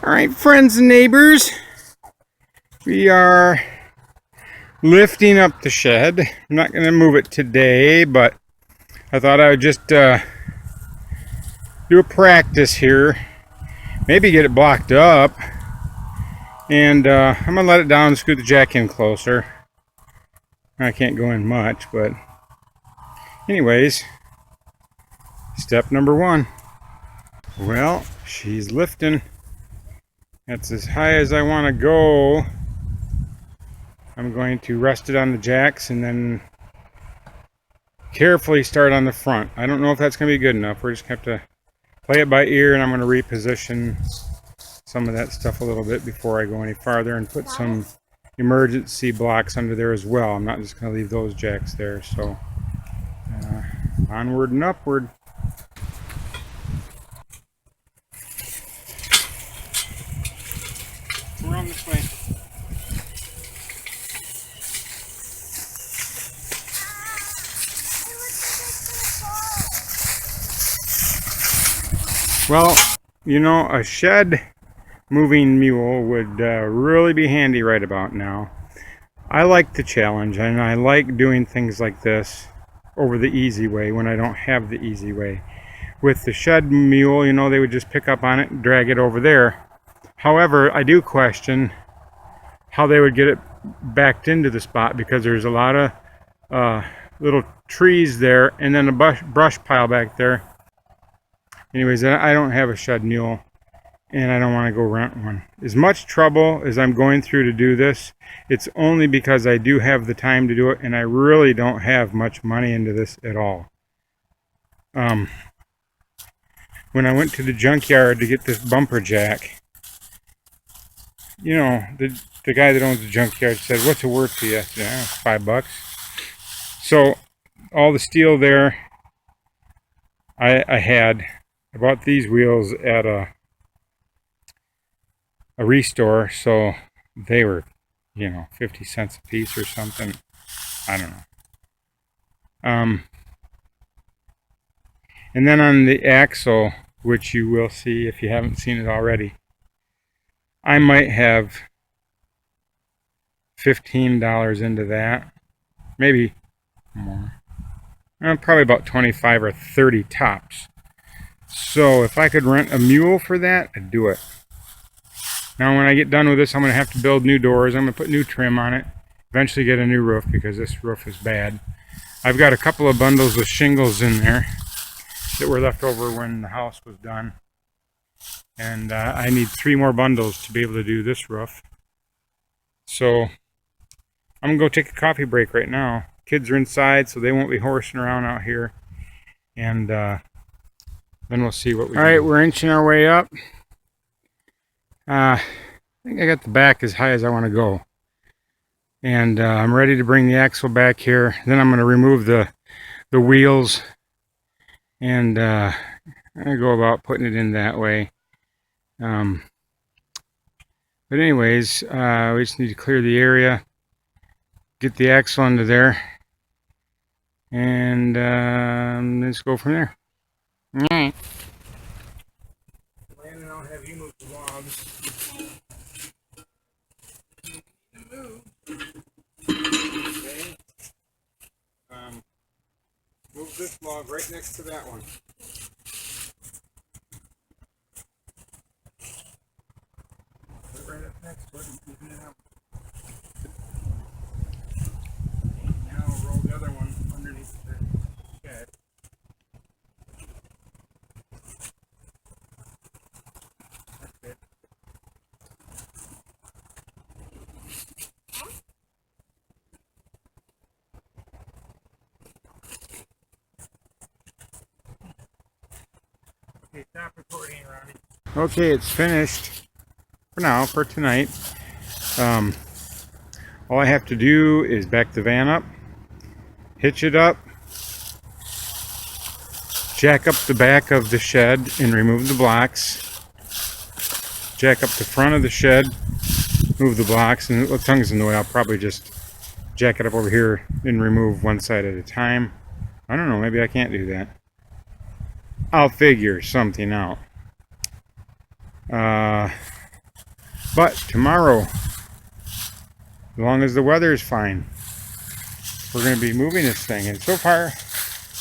Alright, friends and neighbors, we are lifting up the shed. I'm not going to move it today, but I thought I would just do a practice here. Maybe get it blocked up. And I'm going to let it down and scoot the jack in closer. I can't go in much, but anyways, step number one. Well, she's lifting. That's as high as I want to go. I'm going to rest it on the jacks and then carefully start on the front. I don't know if that's going to be good enough. We're just going to have to play it by ear, and I'm going to reposition some of that stuff a little bit before I go any farther and put some emergency blocks under there as well. I'm not just going to leave those jacks there. So onward and upward. Around this way. Well, you know, a shed moving mule would really be handy right about now. I like the challenge, and I like doing things like this over the easy way when I don't have the easy way. With the shed mule, you know, they would just pick up on it and drag it over there. However, I do question how they would get it backed into the spot, because there's a lot of little trees there and then a brush pile back there. Anyways, I don't have a shed mule, and I don't want to go rent one. As much trouble as I'm going through to do this, it's only because I do have the time to do it, and I really don't have much money into this at all. When I went to the junkyard to get this bumper jack, you know, the guy that owns the junkyard said, "What's it worth to you?" I said, $5. So all the steel there I bought these wheels at a restore, so they were, you know, 50 cents a piece or something. I don't know. And then on the axle, which you will see if you haven't seen it already, I might have $15 into that, maybe more. Probably about 25 or 30 tops. So if I could rent a mule for that, I'd do it. Now when I get done with this, I'm going to have to build new doors. I'm going to put new trim on it. Eventually get a new roof, because this roof is bad. I've got a couple of bundles of shingles in there that were left over when the house was done. And I need 3 more bundles to be able to do this roof. So I'm going to go take a coffee break right now. Kids are inside, so they won't be horsing around out here. And then we'll see what we do. All right, we're inching our way up. I think I got the back as high as I want to go. And I'm ready to bring the axle back here. Then I'm going to remove the wheels. And I'm going to go about putting it in that way. But anyways, we just need to clear the area, get the axle under there, and let's go from there. All right. Landon, I'll have you move the logs. Okay. Move this log right next to that one. Right up next to it and moving it out. Now we'll roll the other one underneath the shed. That's it. Okay, stop recording, Ronnie. Okay, it's finished. For now, for tonight. All I have to do is back the van up, hitch it up, jack up the back of the shed and remove the blocks, jack up the front of the shed, move the blocks, and the tongue's in the way. I'll probably just jack it up over here and remove one side at a time. I don't know, maybe I can't do that. I'll figure something out. But tomorrow, as long as the weather is fine, we're going to be moving this thing. And so far,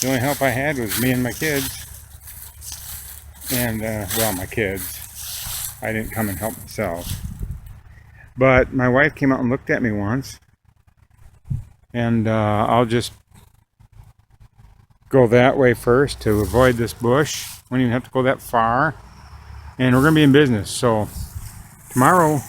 the only help I had was me and my kids. And, well, my kids. I didn't come and help myself. But my wife came out and looked at me once. And I'll just go that way first to avoid this bush. We don't even have to go that far. And we're going to be in business. So tomorrow